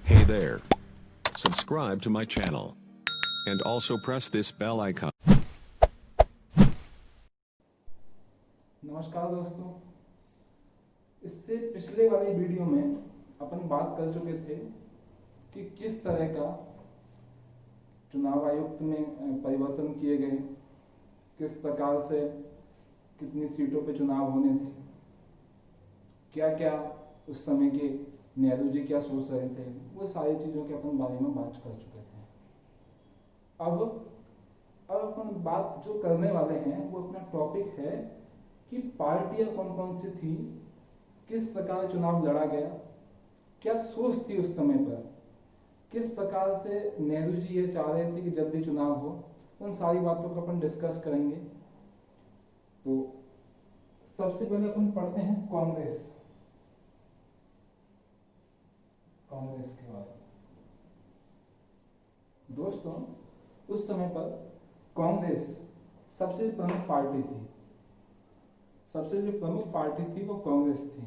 Hey there. Subscribe to my channel. And also press this bell icon. नमस्कार दोस्तों, इससे पिछले वाली वीडियो में अपन बात कर चुके थे कि किस तरह का चुनाव आयुक्त में परिवर्तन किए गए, किस प्रकार से कितनी सीटों पे चुनाव होने थे, क्या क्या उस समय के नेहरू जी क्या सोच रहे थे, वो सारी चीज़ों के अपन बारे में बात कर चुके थे। अब अपन बात जो करने वाले हैं वो अपना टॉपिक है कि पार्टियां कौन कौन सी थी, किस प्रकार चुनाव लड़ा गया, क्या सोच थी उस समय पर, किस प्रकार से नेहरू जी ये चाह रहे थे कि जल्दी चुनाव हो, उन सारी बातों को अपन डिस्कस करेंगे। तो सबसे पहले अपन पढ़ते हैं कांग्रेस के बारे में। दोस्तों, उस समय पर कांग्रेस सबसे प्रमुख पार्टी थी, सबसे जो प्रमुख पार्टी थी वो कांग्रेस थी।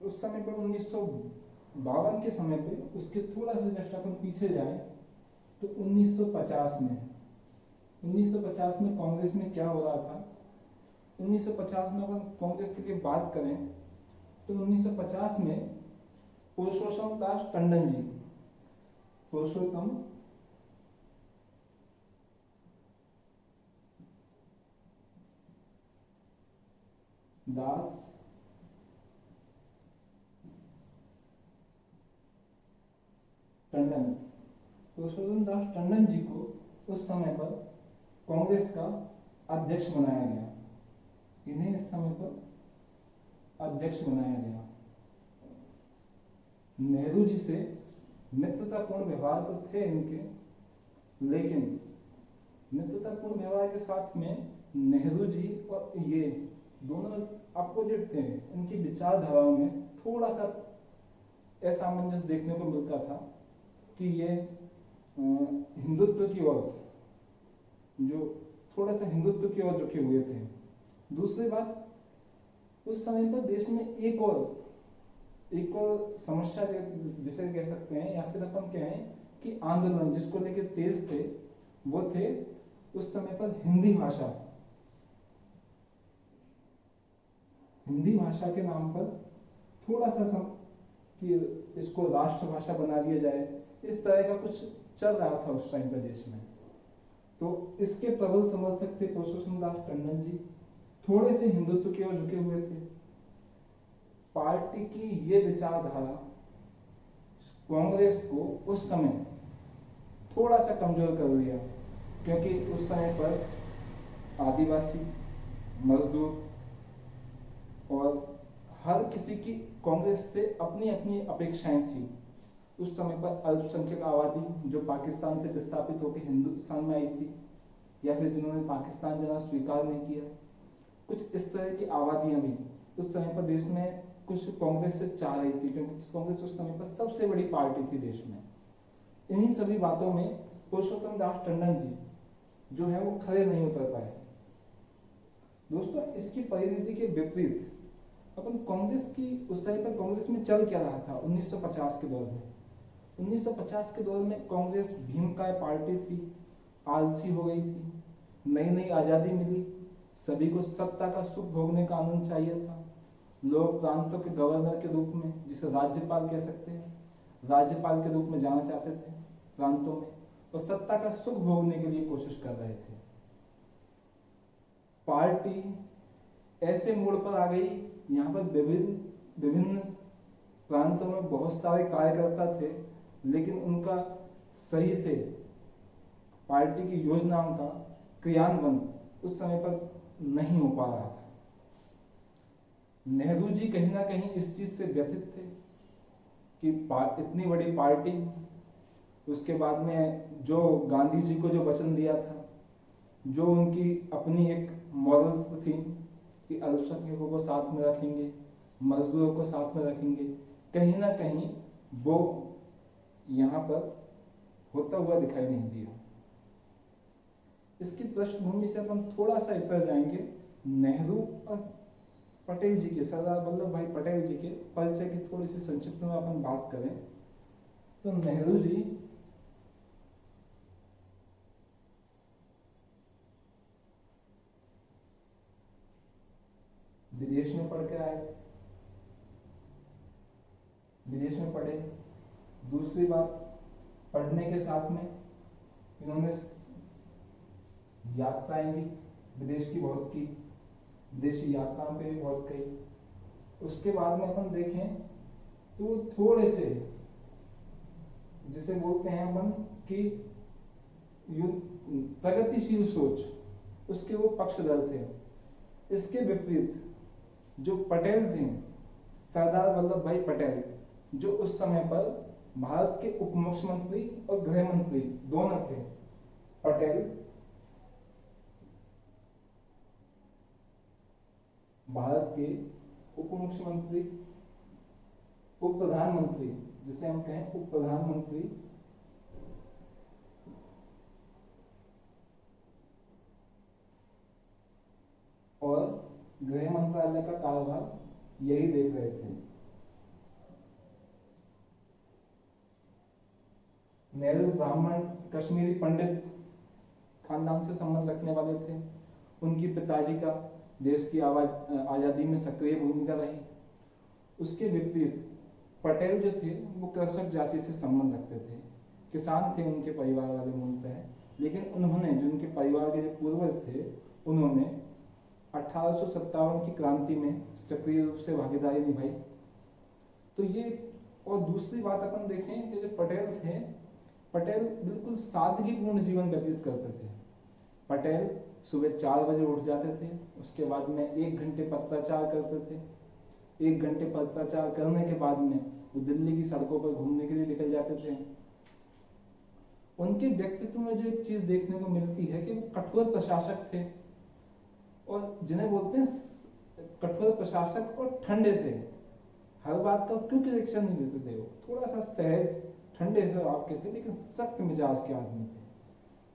उस समय पर 1952 के समय पे, उसके थोड़ा सा जस्ट अपन पीछे जाए तो 1950 में कांग्रेस में क्या हो रहा था। 1950 में अपन कांग्रेस के लिए बात करें तो 1950 में पुरुषोत्तम दास टंडन जी, पुरुषोत्तम दास टंडन, पुरुषोत्तम दास टंडन जी को उस समय पर कांग्रेस का अध्यक्ष बनाया गया। इन्हें इस समय पर अध्यक्ष बनाया गया। नेहरू जी से मित्रतापूर्ण व्यवहार तो थे इनके, लेकिन मित्रतापूर्ण व्यवहार के साथ में नेहरू जी और ये दोनों अपोजिट थे। इनकी विचारधाराओं में थोड़ा सा असामंजस्य देखने को मिलता था कि ये हिंदुत्व की ओर, जो थोड़ा सा हिंदुत्व की ओर झुके हुए थे। दूसरी बात, उस समय पर देश में एक और समस्या जिसे कह सकते हैं, या फिर अपन कहें कि आंदोलन जिसको लेकर तेज थे, वो थे उस समय पर हिंदी भाषा के नाम पर थोड़ा सा कि इसको राष्ट्रभाषा बना दिया जाए, इस तरह का कुछ चल रहा था उस टाइम पर देश में। तो इसके प्रबल समर्थक थे पुरुषोत्तम दास टंडन जी, थोड़े से हिंदुत्व की ओर झुके हुए थे। पार्टी की ये विचारधारा कांग्रेस को उस समय थोड़ा सा कमजोर कर दिया, क्योंकि उस समय पर आदिवासी, मजदूर और हर किसी की कांग्रेस से अपनी अपनी अपेक्षाएं थी। उस समय पर अल्पसंख्यक आबादी जो पाकिस्तान से विस्थापित होकर हिंदुस्तान में आई थी, या फिर जिन्होंने पाकिस्तान जाना स्वीकार नहीं किया, कुछ इस तरह की आबादियां भी उस समय पर देश में कुछ कांग्रेस से चाह रही थी, क्योंकि कांग्रेस उस समय पर सबसे बड़ी पार्टी थी देश में। इन्हीं सभी बातों में पुरुषोत्तम दास टंडन जी जो है वो खड़े नहीं उतर पाए। दोस्तों, इसकी परिणति के विपरीत अपन कांग्रेस की, उस समय पर कांग्रेस में चल क्या रहा था 1950 के दौर में। 1950 के दौर में कांग्रेस भीमकाय पार्टी थी, आलसी हो गई थी, नई नई आजादी मिली, सभी को सत्ता का सुख भोगने का आनंद चाहिए था। लोग प्रांतों के गवर्नर के रूप में, जिसे राज्यपाल कह सकते हैं, राज्यपाल के रूप में जाना चाहते थे प्रांतों में, और सत्ता का सुख भोगने के लिए कोशिश कर रहे थे। पार्टी ऐसे मोड़ पर आ गई, यहाँ पर विभिन्न प्रांतों में बहुत सारे कार्यकर्ता थे, लेकिन उनका सही से पार्टी की योजनाओं का क्रियान्वयन उस समय पर नहीं हो पा रहा था। नेहरू जी कहीं ना कहीं इस चीज से व्यथित थे कि इतनी बड़ी पार्टी, उसके बाद में जो गांधी जी को जो वचन दिया था, जो उनकी अपनी एक मॉरल्स थी कि अल्पसंख्यकों को साथ में रखेंगे, मजदूरों को साथ में रखेंगे, कहीं ना कहीं वो यहाँ पर होता हुआ दिखाई नहीं दिया। इसकी पृष्ठभूमि से अपन थोड़ा सा इतर जाएंगे, नेहरू और पटेल जी के, सरदार वल्लभ भाई पटेल जी के परिचय की थोड़ी सी संक्षिप्त में अपन बात करें तो नेहरू जी विदेश में पढ़ कर आए, विदेश में पढ़े। दूसरी बात, पढ़ने के साथ में इन्होंने यात्राएं भी विदेश की बहुत की, विदेशी यात्राओं पे भी बहुत गई। उसके बाद में अपन देखें तो थोड़े से जिसे बोलते हैं अपन कि प्रगतिशील सोच, उसके वो पक्षधर थे। इसके विपरीत जो पटेल थे, सरदार वल्लभ भाई पटेल, जो उस समय पर भारत के उप मुख्यमंत्री और गृह मंत्री दोनों थे। पटेल भारत के उप मुख्यमंत्री, उप प्रधानमंत्री, जिसे हम कहें उप प्रधानमंत्री, और गृह मंत्रालय का कार्यभार यही देख रहे थे। नेहरू ब्राह्मण कश्मीरी पंडित खानदान से संबंध रखने वाले थे। उनकी पिताजी का देश की आजादी में सक्रिय भूमिका रही। उसके विपरीत पटेल जो थे वो कृषक जाति से संबंध रखते थे, किसान थे उनके परिवार वाले मूलतः, लेकिन उन्होंने जो उनके परिवार के जो पूर्वज थे उन्होंने 1857 की क्रांति में सक्रिय रूप से भागीदारी निभाई। तो ये, और दूसरी बात अपन देखें कि जो पटेल थे, पटेल बिल्कुल सादगीपूर्ण जीवन व्यतीत करते थे। पटेल सुबह 4 बजे उठ जाते थे, उसके बाद में 1 घंटे पत्राचार करते थे। 1 घंटे पत्राचार करने के बाद में वो दिल्ली की सड़कों पर घूमने के लिए निकल जाते थे। उनके व्यक्तित्व में जो एक चीज देखने को मिलती है कि वो कठोर प्रशासक थे, और जिन्हें बोलते हैं कठोर प्रशासक, और ठंडे थे। हर बात का क्यों रिएक्शन नहीं देते थे। वो थोड़ा सा सहज ठंडे स्वभाव के थे, लेकिन सख्त मिजाज के आदमी थे।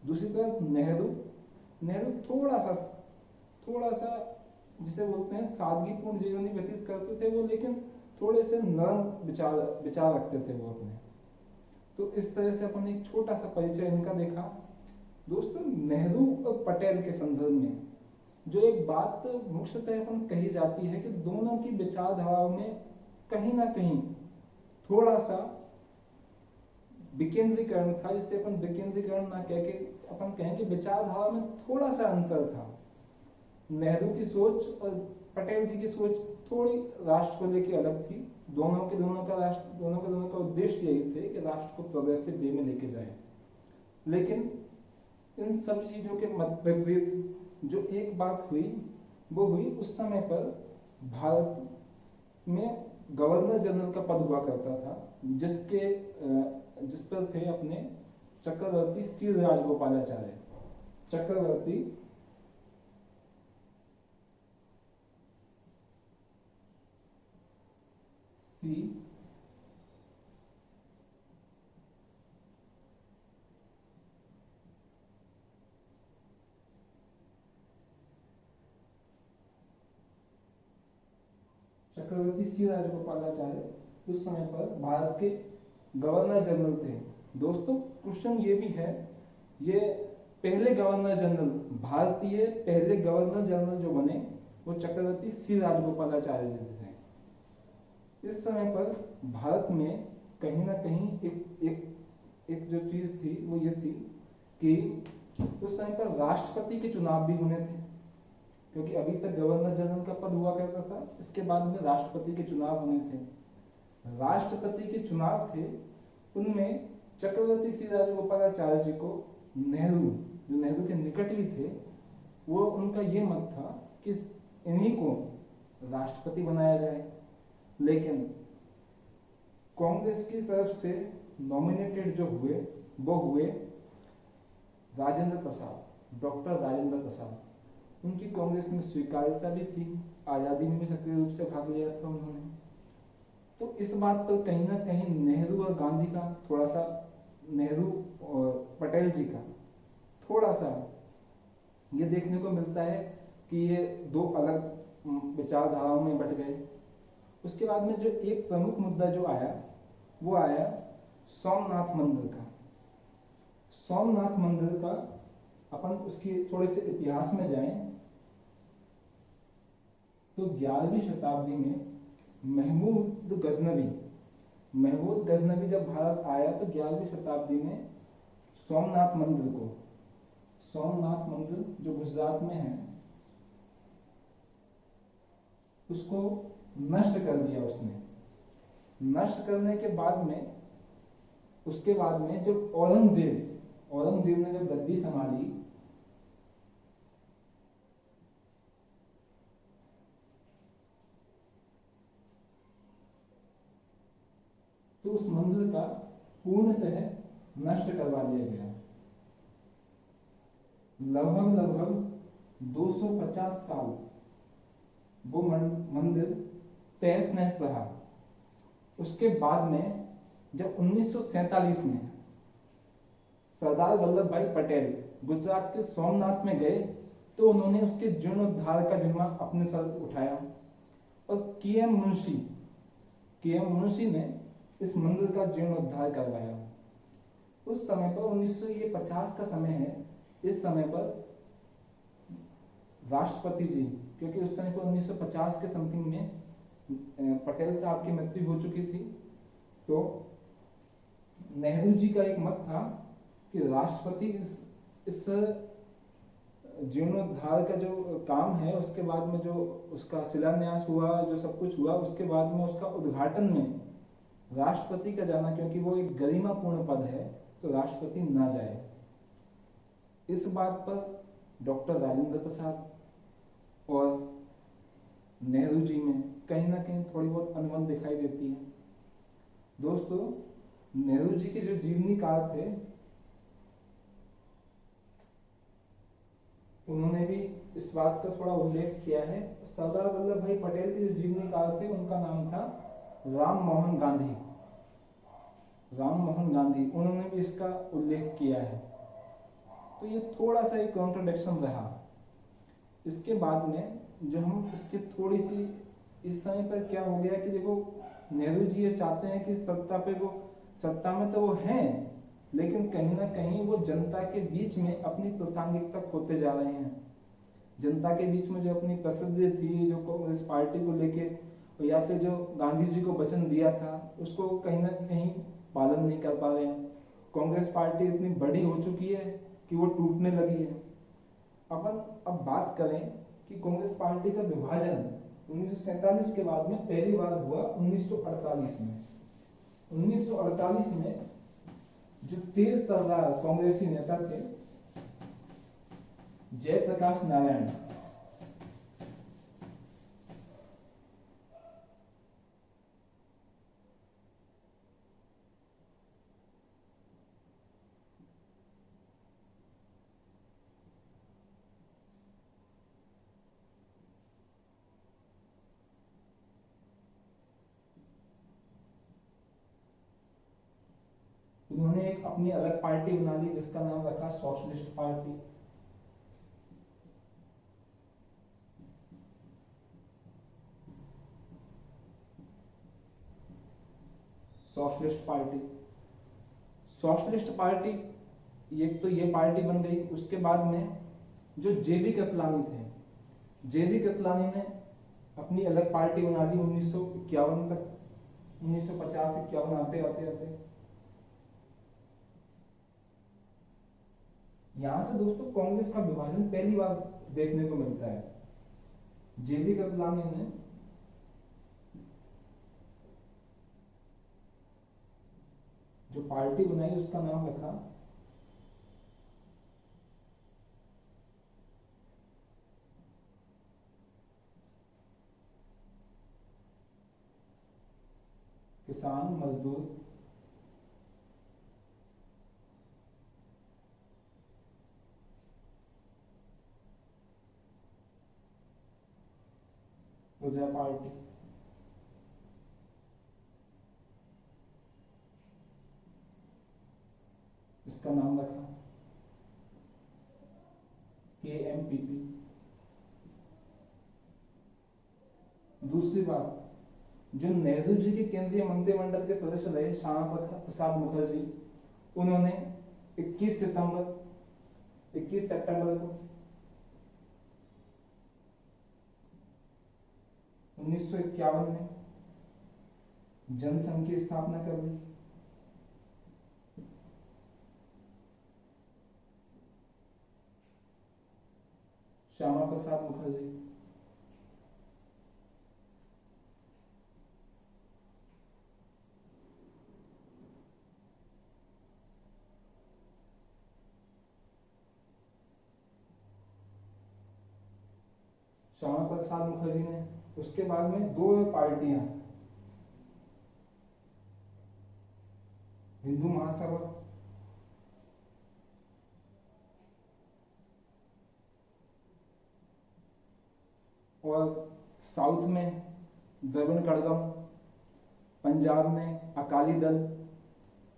दूसरी तरफ नेहरू थोड़ा सा जिसे बोलते हैं सादगीपूर्ण जीवन व्यतीत करते थे वो, लेकिन थोड़े से नरम विचार रखते थे वो अपने। तो इस तरह से अपन एक छोटा सा परिचय इनका देखा। दोस्तों, नेहरू और पटेल के संदर्भ में जो एक बात मुख्यतः अपन कही जाती है कि दोनों की विचारधाराओं में कहीं ना कहीं थोड़ा सा विकेंद्रीकरण था, जिससे अपन विकेंद्रीकरण ना कह के अपन कहें कि विचारधारा में थोड़ा सा अंतर था। नेहरू की सोच और पटेल जी की सोच थोड़ी राष्ट्र को लेकर अलग थी। दोनों का उद्देश्य यही थे कि राष्ट्र को प्रोग्रेसिव वे में लेके जाए। लेकिन इन सब चीजों के विपरीत जो एक बात हुई वो हुई, उस समय पर भारत में गवर्नर जनरल का पद हुआ करता था, जिस पर थे अपने चक्रवर्ती सी राजगोपालाचार्य। चक्रवर्ती सी राजगोपालाचार्य उस समय पर भारत के गवर्नर जनरल थे। दोस्तों, क्वेश्चन ये भी है, ये पहले गवर्नर जनरल, भारतीय पहले गवर्नर जनरल जो बने वो चक्रवर्ती सी राजगोपालाचार्य जी थे। इस समय पर भारत में कहीं ना कहीं एक जो चीज थी वो ये थी कि उस समय पर राष्ट्रपति के चुनाव भी होने थे, क्योंकि अभी तक गवर्नर जनरल का पद हुआ करता था, इसके बाद में राष्ट्रपति के चुनाव होने थे। राष्ट्रपति के चुनाव थे, उनमें चक्रवर्ती सी राजगोपालाचार्य जी को नेहरू, जो नेहरू के निकट भी थे, वो उनका ये मत था कि इन्हीं को राष्ट्रपति बनाया जाए। लेकिन कांग्रेस की तरफ से नॉमिनेटेड जो हुए वो हुए राजेंद्र प्रसाद, डॉक्टर राजेंद्र प्रसाद। उनकी कांग्रेस में स्वीकार्यता भी थी, आजादी में भी सक्रिय रूप से भाग लिया था उन्होंने। तो इस बात पर कहीं ना कहीं नेहरू और गांधी का थोड़ा सा, नेहरू और पटेल जी का थोड़ा सा ये देखने को मिलता है कि ये दो अलग विचारधाराओं में बट गए। उसके बाद में जो एक प्रमुख मुद्दा जो आया वो आया सोमनाथ मंदिर का। सोमनाथ मंदिर का अपन उसके थोड़े से इतिहास में जाएं तो 11वीं शताब्दी में महमूद गजनवी जब भारत आया तो 11वीं शताब्दी में सोमनाथ मंदिर जो गुजरात में है उसको नष्ट कर दिया उसने। नष्ट करने के बाद में उसके बाद में जब औरंगजेब ने जब गद्दी संभाली तो उस मंदिर का पूर्णतः नष्ट करवा दिया गया। लगभग 250 साल वो मंदिर तहस नहस रहा। उसके बाद में जब 1947 में सरदार वल्लभ भाई पटेल गुजरात के सोमनाथ में गए तो उन्होंने उसके जीर्णोद्धार का जिम्मा अपने सर उठाया और के.एम. मुंशी ने इस मंदिर का जीर्णोद्धार करवाया। उस समय पर 1950 का समय है। इस समय पर राष्ट्रपति जी, क्योंकि उस समय पर 1950 के समथिंग में पटेल साहब की मृत्यु हो चुकी थी, तो नेहरू जी का एक मत था कि राष्ट्रपति इस जीर्णोद्धार का जो काम है उसके बाद में जो उसका शिलान्यास हुआ, जो सब कुछ हुआ, उसके बाद में उसका उद्घाटन में राष्ट्रपति का जाना, क्योंकि वो एक गरिमापूर्ण पद है, तो राष्ट्रपति ना जाए। इस बात पर डॉक्टर राजेंद्र प्रसाद और नेहरू जी में कहीं ना कहीं थोड़ी बहुत अनबन दिखाई देती है। दोस्तों, नेहरू जी के जो जीवनी काल थे उन्होंने भी इस बात का थोड़ा उल्लेख किया है। सरदार वल्लभ भाई पटेल के जो जीवनी काल थे उनका नाम था राम मोहन गांधी। उन्होंने भी इसका उल्लेख किया है। तो ये थोड़ा सा एक कॉन्ट्रडिक्शन रहा। इसके बाद में जो हम इसके थोड़ी सी इस समय पर क्या हो गया कि देखो, नेहरू जी ये चाहते हैं कि सत्ता में तो वो हैं, लेकिन कहीं ना कहीं वो जनता के बीच में अपनी प्रासंगिकता खोते जा रहे हैं। जनता के बीच में जो अपनी प्रसिद्धि थी, जो कांग्रेस पार्टी को लेके, या फिर जो गांधी जी को वचन दिया था, उसको कहीं ना कहीं पालन नहीं कर पा रहे हैं। कांग्रेस पार्टी इतनी बड़ी हो चुकी है कि वो टूटने लगी है। अपन अब बात करें कि कांग्रेस पार्टी का विभाजन 1947 के बाद में पहली बार हुआ 1948 में। 1948 में जो तेज तर्रार कांग्रेसी नेता थे जयप्रकाश नारायण, उन्होंने एक अपनी अलग पार्टी बना ली जिसका नाम रखा सोशलिस्ट पार्टी। सोशलिस्ट पार्टी एक तो ये पार्टी बन गई। उसके बाद में जो जेबी कृपलानी थे, जेबी कृपलानी ने अपनी अलग पार्टी बना ली 1951 तक, 1950-51 आते यहां से दोस्तों कांग्रेस का विभाजन पहली बार देखने को मिलता है। जेबी कृपलानी ने जो पार्टी बनाई उसका नाम रखा किसान मजदूर प्रजा पार्टी। इसका नाम रखा KMPP। दूसरी बात, जो नेहरू जी के केंद्रीय मंत्रिमंडल के सदस्य रहे श्यामा प्रसाद मुखर्जी, उन्होंने 21 सितंबर को 1951 में जनसंघ की स्थापना कर दी। श्यामा प्रसाद मुखर्जी ने उसके बाद में दो पार्टियां, हिंदू महासभा और साउथ में द्रविड़ कड़गम, पंजाब में अकाली दल,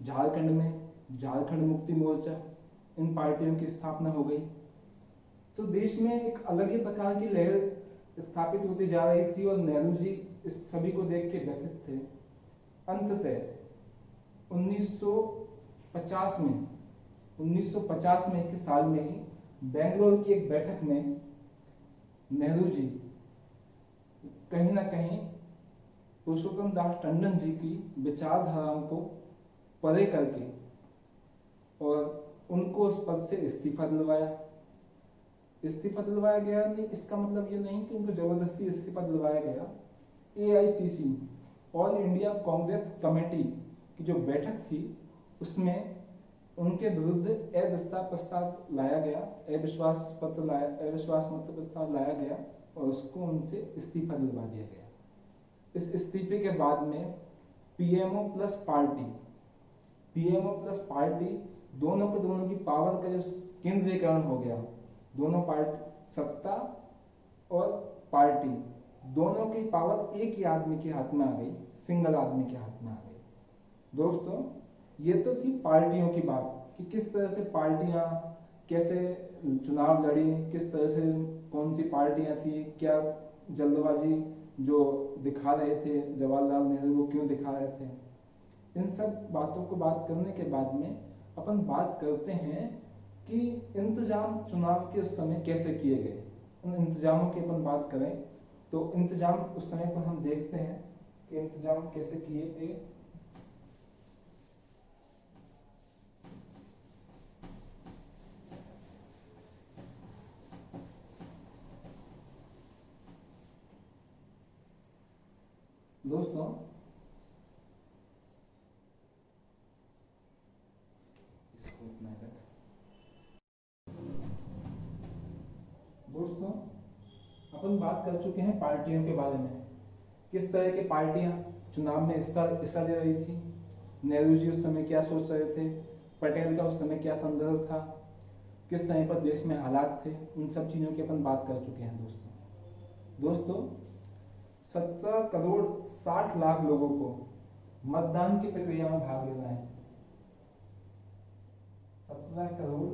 झारखंड में झारखंड मुक्ति मोर्चा, इन पार्टियों की स्थापना हो गई। तो देश में एक अलग ही प्रकार की लहर स्थापित होती जा रही थी और नेहरू जी इस सभी को देख के व्यथित थे। अंततः 1950 में के साल में ही बेंगलोर की एक बैठक में नेहरू जी कहीं ना कहीं पुरुषोत्तम दास टंडन जी की विचारधाराओं को परे करके और उनको उस पद से इस्तीफा दिलवाया गया। नहीं, इसका मतलब ये नहीं कि उनको जबरदस्ती इस्तीफा दिलवाया गया। AICC, all India Congress committee की जो बैठक थी उसमें उनके विरुद्ध अविश्वास मत प्रस्ताव लाया गया और उसको उनसे इस्तीफा दिलवा दिया गया। इस इस्तीफे के बाद में PMO प्लस पार्टी दोनों की पावर का जो केंद्रीकरण हो गया, दोनों पार्टी, सत्ता और पार्टी दोनों की पावर एक ही आदमी के हाथ में आ गई, सिंगल आदमी के हाथ में आ गई। दोस्तों, ये तो थी पार्टियों की बात कि किस तरह से पार्टियां कैसे चुनाव लड़ी, किस तरह से कौन सी पार्टियां थी, क्या जल्दबाजी जो दिखा रहे थे जवाहरलाल नेहरू वो क्यों दिखा रहे थे। इन सब बातों को बात करने के बाद में अपन बात करते हैं कि इंतजाम चुनाव के उस समय कैसे किए गए। उन इंतजामों की अपन बात करें तो इंतजाम उस समय पर हम देखते हैं कि इंतजाम कैसे किए गए। दोस्तों, अपन बात कर चुके हैं पार्टियों के बारे में, किस तरह की पार्टियां चुनाव में हिस्सा ले रही थी, नेहरू जी उस समय क्या सोच रहे थे, पटेल का उस समय क्या संदर्भ था, किस समय पर देश में हालात थे, उन सब चीजों की अपन बात कर चुके हैं। दोस्तों 17 करोड़ 60 लाख लोगों को मतदान की प्रक्रिया में भाग लेना है। 17 करोड़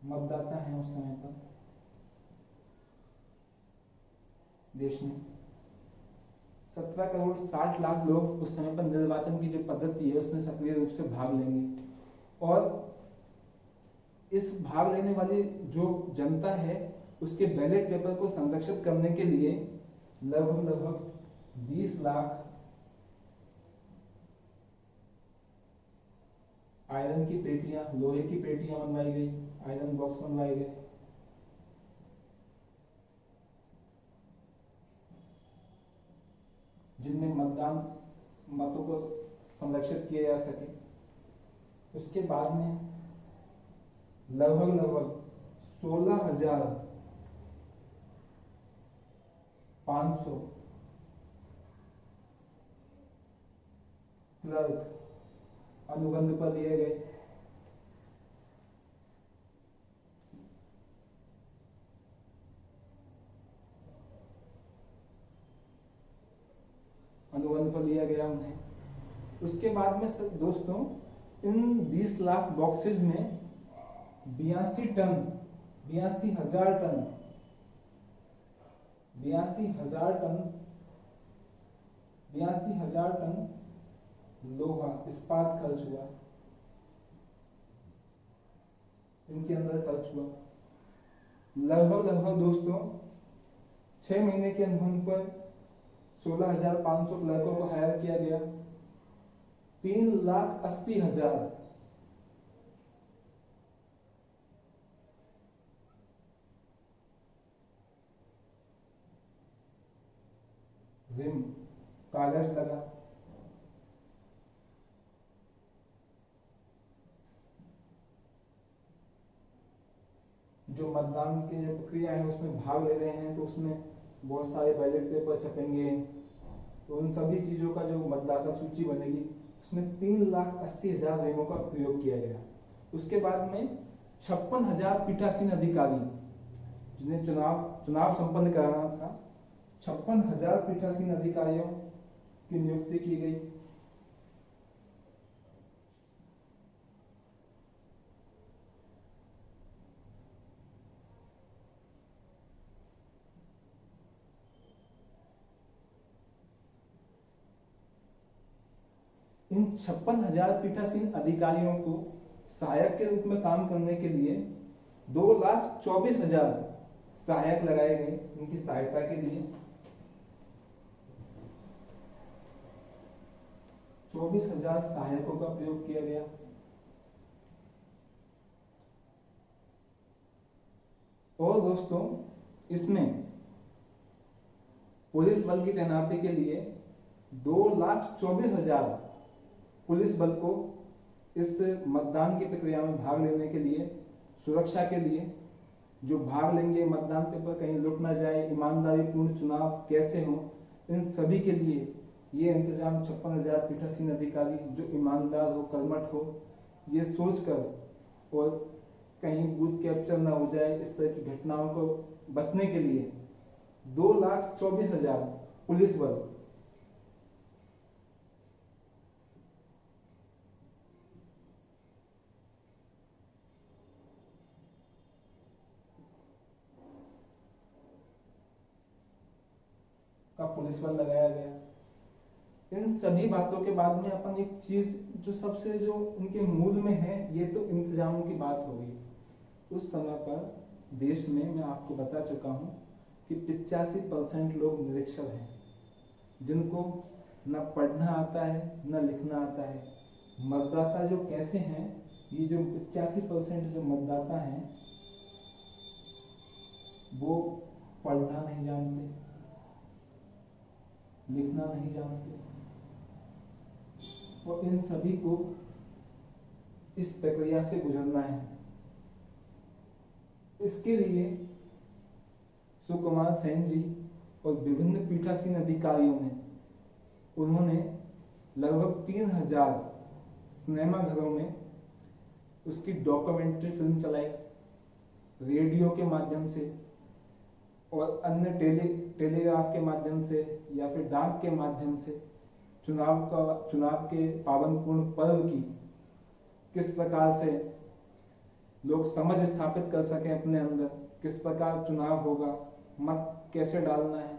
मतदाता हैं उस समय पर देश में। 17 करोड़ 60 लाख लोग उस समय पर निर्वाचन की जो पद्धति है उसमें सक्रिय रूप से भाग लेंगे और इस भाग लेने वाली जो जनता है उसके बैलेट पेपर को संरक्षित करने के लिए लगभग 20 लाख आयरन की पेटियां, लोहे की पेटियां बनवाई गई, आयरन बॉक्स बनवाए गए। जिनमें मतदान मतों को संरक्षित किया जा सके। उसके बाद में लगभग 16,500 क्लर्क अनुबंध पर दिए गए। अनुबंध पर दिया गया उन्हें। उसके बाद में दोस्तों इन 20 लाख बॉक्सेस में 82 टन, 82,000 टन, 82,000 टन, 82,000 टन लोहा इस्पात खर्च हुआ, इनके अंदर खर्च हुआ। लगभग दोस्तों 6 महीने के अनुभव पर 16,500 क्लर्कों को हायर किया गया। 3,80,000 रिम कागज लगा। जो मतदान की जो प्रक्रिया है उसमें भाग ले रहे हैं तो उसमें बहुत सारे बैलेट पेपर छपेंगे, तो उन सभी चीजों का जो मतदाता सूची बनेगी उसमें 3,80,000 रिमों का प्रयोग किया गया। उसके बाद में 56,000 पीठासीन अधिकारी जिन्हें चुनाव संपन्न कराना था, 56,000 पीठासीन अधिकारियों की नियुक्ति की गई। इन 56,000 पीठासीन अधिकारियों को सहायक के रूप में काम करने के लिए 2,24,000 सहायक लगाए गए उनकी सहायता के लिए। 24,000 सहायकों का प्रयोग किया गया। और दोस्तों इसमें पुलिस बल की तैनाती के लिए 2,24,000 पुलिस बल को इस मतदान की प्रक्रिया में भाग लेने के लिए, सुरक्षा के लिए, जो भाग लेंगे मतदान पेपर कहीं लुट ना जाए, ईमानदारी पूर्ण चुनाव कैसे हो, इन सभी के लिए ये इंतजाम 56,000 पीठासीन अधिकारी जो ईमानदार हो, कर्मठ हो, ये सोचकर और कहीं बूथ कैप्चर ना हो जाए, इस तरह की घटनाओं को बचने के लिए 2,24,000 पुलिस बल का पुलिस बल लगाया गया। इन सभी बातों के बाद में अपन एक चीज जो सबसे जो उनके मूल में है, ये तो इंतजामों की बात हो गई। उस समय पर देश में मैं आपको बता चुका हूं कि 85% लोग निरक्षर हैं, जिनको न पढ़ना आता है न लिखना आता है। मतदाता जो कैसे हैं, ये जो 85% जो मतदाता हैं वो पढ़ना नहीं जानते, लिखना नहीं जानते, और इन सभी को इस प्रक्रिया से गुजरना है। इसके लिए सुकुमार सेन जी और विभिन्न पीठासीन अधिकारियों ने उन्होंने लगभग 3,000 सिनेमा घरों में उसकी डॉक्यूमेंट्री फिल्म चलाई, रेडियो के माध्यम से और अन्य टेलीग्राफ के माध्यम से या फिर डाक के माध्यम से चुनाव के पावनपूर्ण पर्व की किस प्रकार से लोग समझ स्थापित कर सकें अपने अंदर, किस प्रकार चुनाव होगा, मत कैसे डालना है,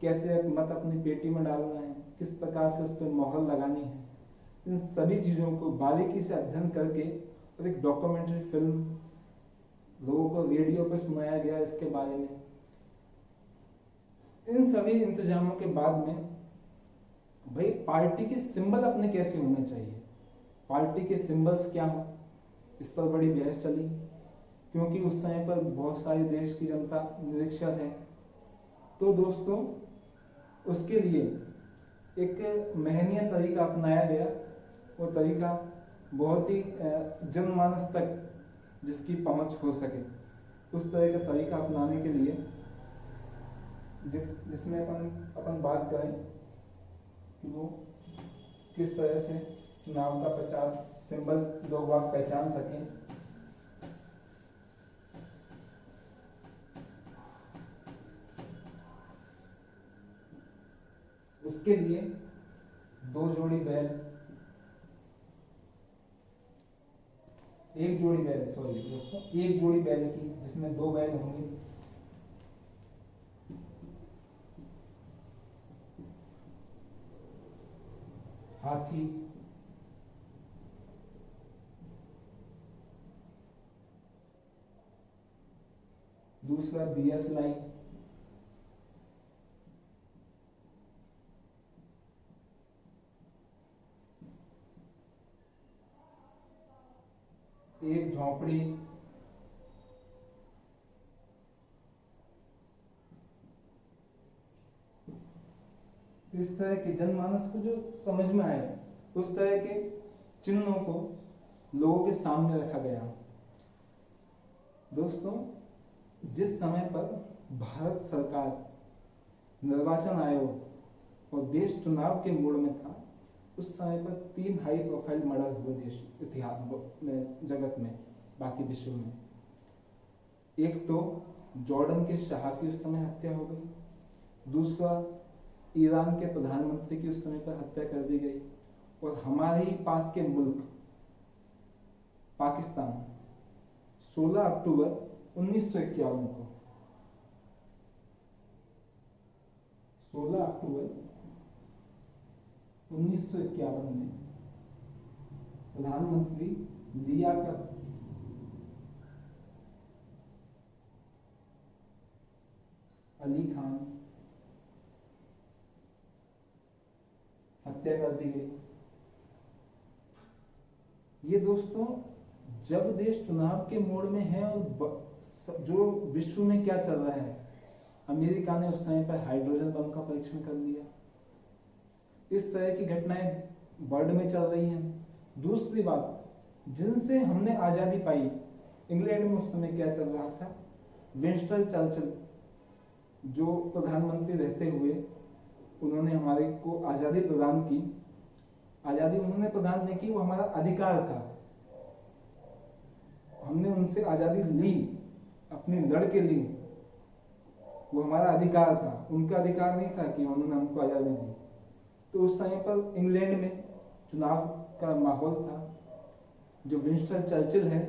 कैसे मत अपनी पेटी में डालना है, किस प्रकार से उस पर मोहर लगानी है, इन सभी चीजों को बारीकी से अध्ययन करके और एक डॉक्यूमेंट्री फिल्म लोगों को रेडियो पर सुनाया गया इसके बारे में। इन सभी इंतजामों के बाद में भाई पार्टी के सिंबल अपने कैसे होने चाहिए, पार्टी के सिंबल्स क्या हो, इस पर बड़ी बहस चली, क्योंकि उस समय पर बहुत सारी देश की जनता निरक्षर है। तो दोस्तों उसके लिए एक महनीय तरीका अपनाया गया, वो तरीका बहुत ही जनमानस तक जिसकी पहुंच हो सके, उस तरह का तरीका अपनाने के लिए जिसमें अपन बात करें कि वो किस तरह से चुनाव का प्रचार सिंबल लोग आप पहचान सकें। उसके लिए 2 जोड़ी बैल, एक जोड़ी बैल, सॉरी दोस्तों, एक जोड़ी बैल की, जिसमें दो बैल होंगे। हाथी, दूसरा दियसलाई, एक झोंपड़ी, इस तरह के जनमानस को जो समझ में आए उस तरह के चिन्हों को लोगों के सामने रखा गया। दोस्तों, जिस समय पर भारत सरकार, निर्वाचन आयोग और देश चुनाव के मूड में था, उस समय पर 3 हाई प्रोफाइल मर्डर हुए देश इतिहास में, जगत में, बाकी विश्व में। एक तो जॉर्डन के शाह की उस समय हत्या हो गई, दूसरा ईरान के प्रधानमंत्री की उस समय पर हत्या कर दी गई, और हमारे ही पास के मुल्क पाकिस्तान 16 अक्टूबर 1951 को, 16 अक्टूबर 1951 में प्रधानमंत्री लियाकत अली खान हत्या कर दी गई। ये दोस्तों, जब देश चुनाव के मोड में है और जो विश्व में क्या चल रहा है, अमेरिका ने उस समय पर हाइड्रोजन बम का परीक्षण कर लिया, इस तरह की घटनाएं वर्ल्ड में चल रही हैं। दूसरी बात, जिनसे हमने आजादी पाई, इंग्लैंड में उस समय क्या चल रहा था, विंस्टन चर्चिल जो प्रधानमंत्री रहते हुए उन्होंने हमारे को आजादी प्रदान की। आजादी उन्होंने प्रदान नहीं की, वो हमारा अधिकार था, हमने उनसे आजादी ली, अपनी लड़के ली, वो हमारा अधिकार था, उनका अधिकार नहीं था कि उन्होंने हमको आजादी दी। तो उस समय पर इंग्लैंड में चुनाव का माहौल था, जो विंस्टन चर्चिल है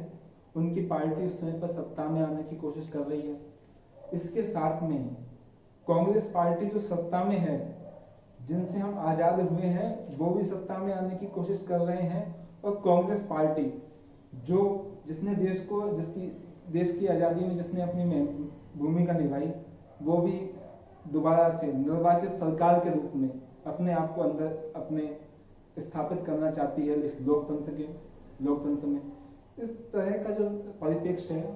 उनकी पार्टी उस समय पर सत्ता में आने की कोशिश कर रही है। इसके साथ में कांग्रेस पार्टी जो सत्ता में है, जिनसे हम आजाद हुए हैं, वो भी सत्ता में आने की कोशिश कर रहे हैं, और कांग्रेस पार्टी जो जिसने देश की आजादी में जिसने अपनी भूमिका निभाई, वो भी दोबारा से निर्वाचित सरकार के रूप में अपने आप को अंदर अपने स्थापित करना चाहती है इस लोकतंत्र में। इस तरह का जो परिप्रेक्ष्य है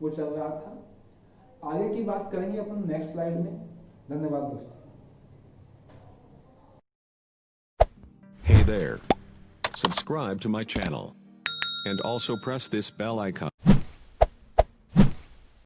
वो चल रहा था। आगे की बात करेंगे अपन नेक्स्ट स्लाइड में। धन्यवाद दोस्तों। Hey there. Subscribe to my channel. And also press this bell icon.